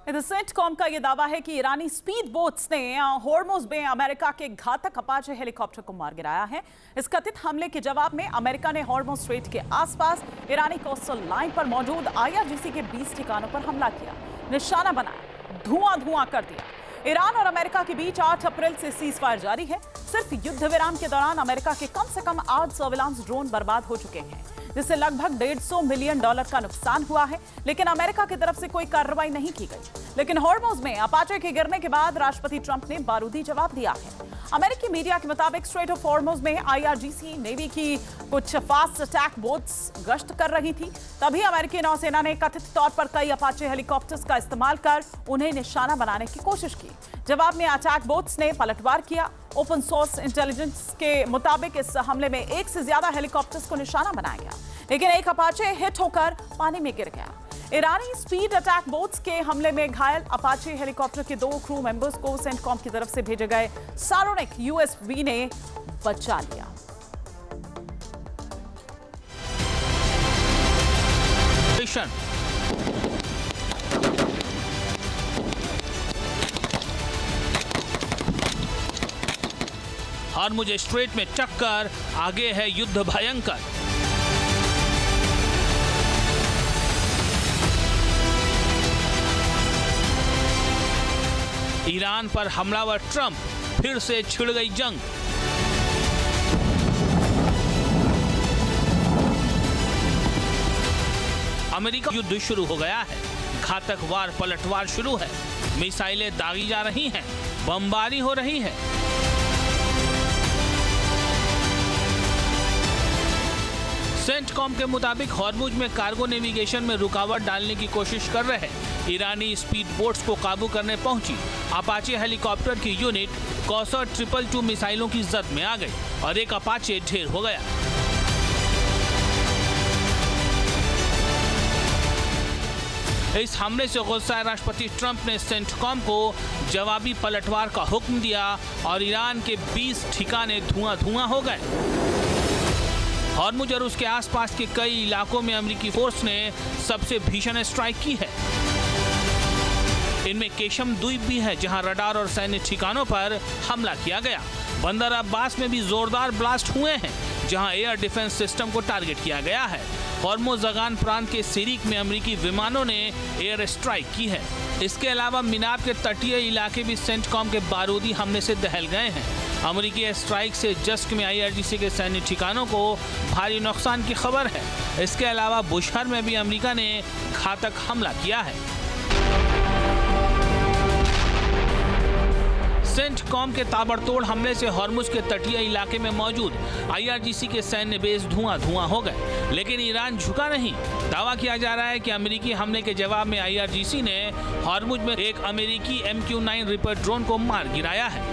इधर सेंटकॉम का यह दावा है कि ईरानी स्पीड बोट्स ने हॉर्मुज में अमेरिका के घातक अपाचे हेलीकॉप्टर को मार गिराया है। इस कथित हमले के जवाब में अमेरिका ने हॉर्मुज स्ट्रेट के आसपास ईरानी कोस्टल लाइन पर मौजूद IRGC के 20 ठिकानों पर हमला किया, निशाना बनाया, धुआं कर दिया। ईरान और अमेरिका के बीच 8 अप्रैल से सीजफायर जारी है। सिर्फ युद्ध विराम के दौरान अमेरिका के कम से कम 8 सर्विलांस ड्रोन बर्बाद हो चुके हैं, जिससे लगभग $150 मिलियन का नुकसान हुआ है, लेकिन अमेरिका की तरफ से कोई कार्रवाई नहीं की गई। लेकिन हॉर्मुज में अपाचे के गिरने के बाद राष्ट्रपति ट्रंप ने बारूदी जवाब दिया है। अमेरिकी मीडिया के मुताबिक स्ट्रेट ऑफ हॉर्मुज में IRGC नेवी की कुछ फास्ट अटैक बोट्स गश्त कर रही थी। तभी अमेरिकी नौसेना ने कथित तौर पर कई अपाचे हेलीकॉप्टर्स का इस्तेमाल कर उन्हें निशाना बनाने की कोशिश की। जवाब में अटैक बोट्स ने पलटवार किया। ओपन सोर्स इंटेलिजेंस के मुताबिक इस हमले में 1 से ज्यादा हेलीकॉप्टर्स को निशाना बनाया गया, लेकिन एक अपाचे हिट होकर पानी में गिर गया। ईरानी स्पीड अटैक बोट्स के हमले में घायल अपाचे हेलीकॉप्टर के 2 क्रू मेंबर्स को सेंटकॉम की तरफ से भेजे गए सारोनिक USV ने बचा लिया। हॉर्मुज स्ट्रेट में टक्कर, आगे है युद्ध भयंकर। ईरान पर हमलावर ट्रंप, फिर से छिड़ गई जंग। अमेरिका युद्ध शुरू हो गया है। घातक वार पलटवार शुरू है। मिसाइलें दागी जा रही हैं, बमबारी हो रही है। सेंटकॉम के मुताबिक हॉर्मुज में कार्गो नेविगेशन में रुकावट डालने की कोशिश कर रहे ईरानी स्पीड बोट्स को काबू करने पहुंची अपाचे हेलीकॉप्टर की यूनिट कौसर 222 मिसाइलों की जद में आ गई और एक अपाचे ढेर हो गया। इस हमले से गुस्साए राष्ट्रपति ट्रंप ने सेंटकॉम को जवाबी पलटवार का हुक्म दिया और ईरान के 20 ठिकाने धुआं हो गए। हॉर्मुज और उसके आसपास के कई इलाकों में अमेरिकी फोर्स ने सबसे भीषण स्ट्राइक की है। इनमें केशम द्वीप भी है, जहां रडार और सैन्य ठिकानों पर हमला किया गया। बंदर अब्बास में भी जोरदार ब्लास्ट हुए हैं, जहां एयर डिफेंस सिस्टम को टारगेट किया गया है। हॉर्मुज़गान प्रांत के सिरिक में अमेरिकी विमानों ने एयर स्ट्राइक की है। इसके अलावा मिनाब के तटीय इलाके भी सेंटकॉम के बारूदी हमले से दहल गए हैं। अमेरिकी स्ट्राइक से जस्क में IRGC के सैन्य ठिकानों को भारी नुकसान की खबर है। इसके अलावा बुशहर में भी अमेरिका ने घातक हमला किया है। सेंटकॉम के ताबड़तोड़ हमले से हॉर्मुज के तटीय इलाके में मौजूद IRGC के सैन्य बेस धुआं हो गए, लेकिन ईरान झुका नहीं। दावा किया जा रहा है कि अमेरिकी हमले के जवाब में IRGC ने हॉर्मुज में एक अमेरिकी MQ-9 रिपर ड्रोन को मार गिराया है।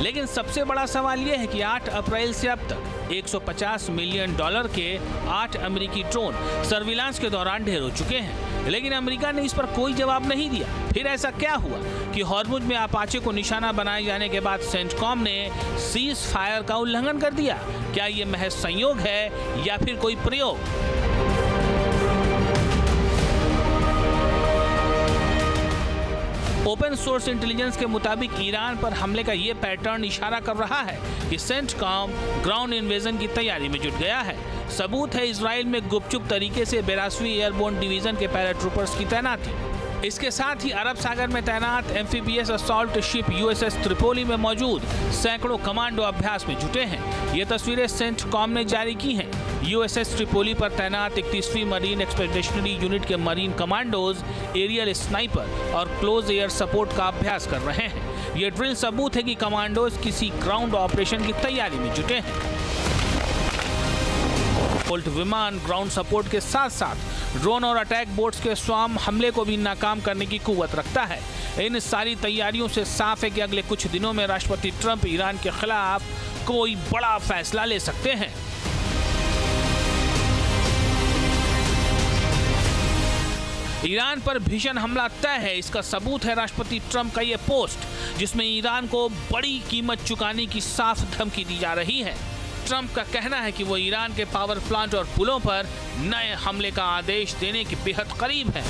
लेकिन सबसे बड़ा सवाल यह है कि 8 अप्रैल से अब तक $150 मिलियन के 8 अमेरिकी ड्रोन सर्विलांस के दौरान ढेर हो चुके हैं, लेकिन अमेरिका ने इस पर कोई जवाब नहीं दिया। फिर ऐसा क्या हुआ कि हॉर्मुज में अपाचे को निशाना बनाए जाने के बाद सेंटकॉम ने सीज फायर का उल्लंघन कर दिया? क्या ये महज संयोग है या फिर कोई प्रयोग? ओपन सोर्स इंटेलिजेंस के मुताबिक ईरान पर हमले का ये पैटर्न इशारा कर रहा है कि सेंटकॉम ग्राउंड इन्वेजन की तैयारी में जुट गया है। सबूत है इजराइल में गुपचुप तरीके से 82वीं एयरबोर्न डिवीजन के पैराट्रूपर्स की तैनाती। इसके साथ ही अरब सागर में तैनात amphibious assault ship USS Tripoli में मौजूद सैकड़ों कमांडो अभ्यास में जुटे हैं। ये तस्वीरें सेंटकॉम ने जारी की हैं। USS त्रिपोली पर तैनात 31वीं मरीन एक्सपेडिशनरी यूनिट के मरीन कमांडोज एरियल स्नाइपर और क्लोज एयर सपोर्ट का अभ्यास कर रहे हैं। ये ड्रिल सबूत है कि कमांडोज किसी ग्राउंड ऑपरेशन की तैयारी में जुटे हैं। बोल्ट विमान ग्राउंड सपोर्ट के साथ साथ ड्रोन और अटैक बोट्स के स्वाम हमले को भी नाकाम करने की कुव्वत रखता है। इन सारी तैयारियों से साफ है कि अगले कुछ दिनों में राष्ट्रपति ट्रंप ईरान के खिलाफ कोई बड़ा फैसला ले सकते हैं। ईरान पर भीषण हमला तय है, इसका सबूत है राष्ट्रपति ट्रंप का ये पोस्ट, जिसमें ईरान को बड़ी कीमत चुकाने की साफ धमकी दी जा रही है। ट्रंप का कहना है कि वो ईरान के पावर प्लांट और पुलों पर नए हमले का आदेश देने के बेहद करीब है।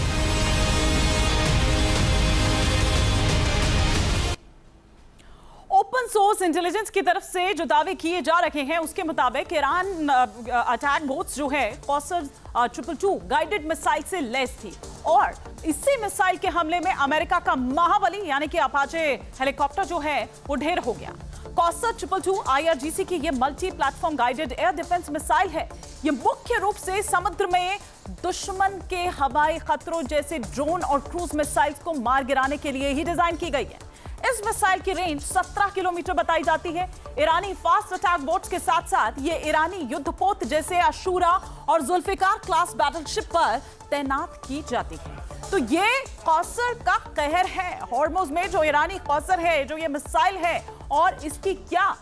ओपन सोर्स इंटेलिजेंस की तरफ से जो दावे किए जा रहे हैं उसके मुताबिक ईरान अटैक बोट्स जो है कॉसर 222 गाइडेड मिसाइल से लैस थी और इसी मिसाइल के हमले में अमेरिका का महाबली यानी कि अपाचे हेलीकॉप्टर जो है वो ढेर हो गया। कॉसर 222 IRGC की ये multi platform guided air defence missile है। ये मुख्य रूप से समुद्र में दुश्मन के हवाई खतरों जैसे ड्रोन और क्रूज मिसाइल्स को मार गिराने के लिए ही डिजाइन की गई है। इस मिसाइल की रेंज 17 किलोमीटर बताई जाती है। ईरानी फास्ट अटैक बोट्स के साथ साथ ये ईरानी युद्धपोत जैसे अशूरा और जुल्फिकार क्लास बैटलशिप पर तैनात की जाती है। तो ये कौसर का कहर है हॉर्मुज में, जो ईरानी कौसर है, जो ये मिसाइल है और इसकी क्या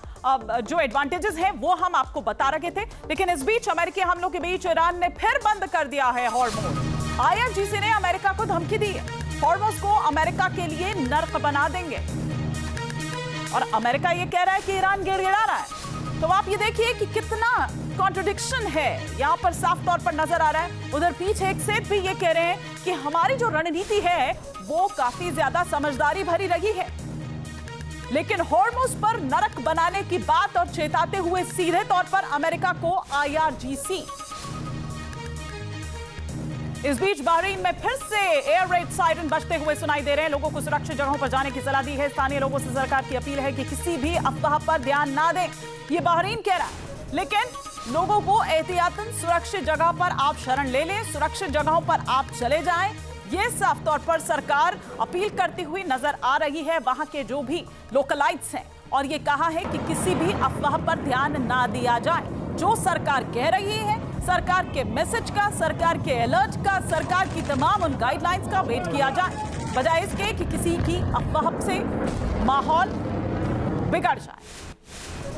जो एडवांटेजेस हैं वो हम आपको बता रहे थे। लेकिन इस बीच अमेरिकी हमलों के बीच ईरान ने फिर बंद कर दिया है हॉर्मुज। IRGC ने अमेरिका को धमकी दी है, हॉर्मुज को अमेरिका के लिए नर्क बना देंगे और अमेरिका ये कह रहा है कि ईरान गिड़गिड़ा रहा है। तो आप ये देखिए कि कितना कॉन्ट्रडिक्शन है यहाँ पर साफ तौर पर नजर आ रहा है। उधर पीछे एक सेठ भी ये कह रहे हैं कि हमारी जो रणनीति है वो काफी ज्यादा समझदारी भरी रही है, लेकिन हॉर्मुज पर नरक बनाने की बात और चेताते हुए सीधे तौर पर अमेरिका को IRGC। इस बीच बहरीन में फिर से एयर रेड सायरन बजते हुए सुनाई दे रहे हैं। लोगों को सुरक्षित जगहों पर जाने की सलाह दी है। स्थानीय लोगों से सरकार की अपील है कि किसी भी अफवाह पर ध्यान ना दें, ये बहरीन कह रहा है। लेकिन लोगों को एहतियातन सुरक्षित जगह पर आप शरण ले लें, सुरक्षित जगहों पर आप चले जाएं, ये साफ तौर पर सरकार अपील करती हुई नजर आ रही है वहां के जो भी लोकलाइट्स हैं। और ये कहा है कि किसी भी अफवाह पर ध्यान ना दिया जाए। जो सरकार कह रही है, सरकार के मैसेज का, सरकार के अलर्ट का, सरकार की तमाम उन गाइडलाइंस का वेट किया जाए, बजाय इसके कि किसी की अफवाह से माहौल बिगड़ जाए।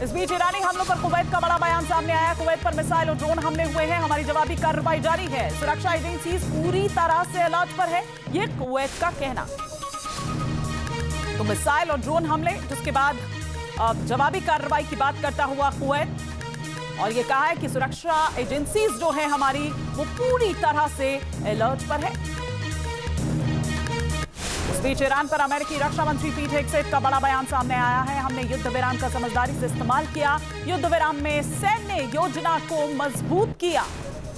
इस बीच ईरानी हमलों पर कुवैत का बड़ा बयान सामने आया। कुवैत पर मिसाइल और ड्रोन हमले हुए हैं, हमारी जवाबी कार्रवाई जारी है। सुरक्षा एजेंसी पूरी तरह से अलर्ट पर है, ये कुवैत का कहना। तो मिसाइल और ड्रोन हमले, जिसके बाद जवाबी कार्रवाई की बात करता हुआ कुवैत, और ये कहा है कि सुरक्षा एजेंसीज जो है हमारी वो पूरी तरह से अलर्ट पर है। इस बीच ईरान पर अमेरिकी रक्षा मंत्री पीट हेगसेथ का बड़ा बयान सामने आया है। हमने युद्ध विराम का समझदारी से इस्तेमाल किया, युद्ध विराम में सैन्य योजना को मजबूत किया,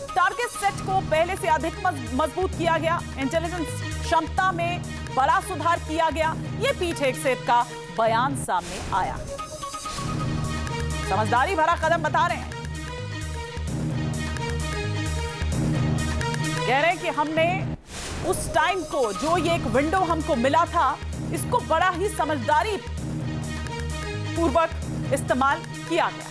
टारगेट सेट को पहले से अधिक मजबूत किया गया, इंटेलिजेंस क्षमता में बड़ा सुधार किया गया। ये पीट हेगसेथ का बयान सामने आया है। समझदारी भरा कदम बता रहे हैं, कह रहे हैं कि हमने उस टाइम को, जो ये एक विंडो हमको मिला था, इसको बड़ा ही समझदारी पूर्वक इस्तेमाल किया गया।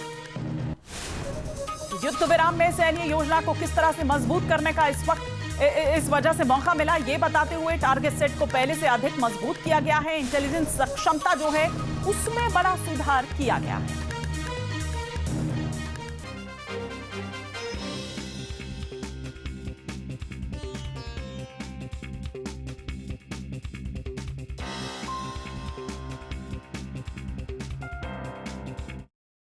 युद्ध विराम में सैन्य योजना को किस तरह से मजबूत करने का इस वजह से मौका मिला, ये बताते हुए टारगेट सेट को पहले से अधिक मजबूत किया गया है, इंटेलिजेंस क्षमता जो है उसमें बड़ा सुधार किया गया है।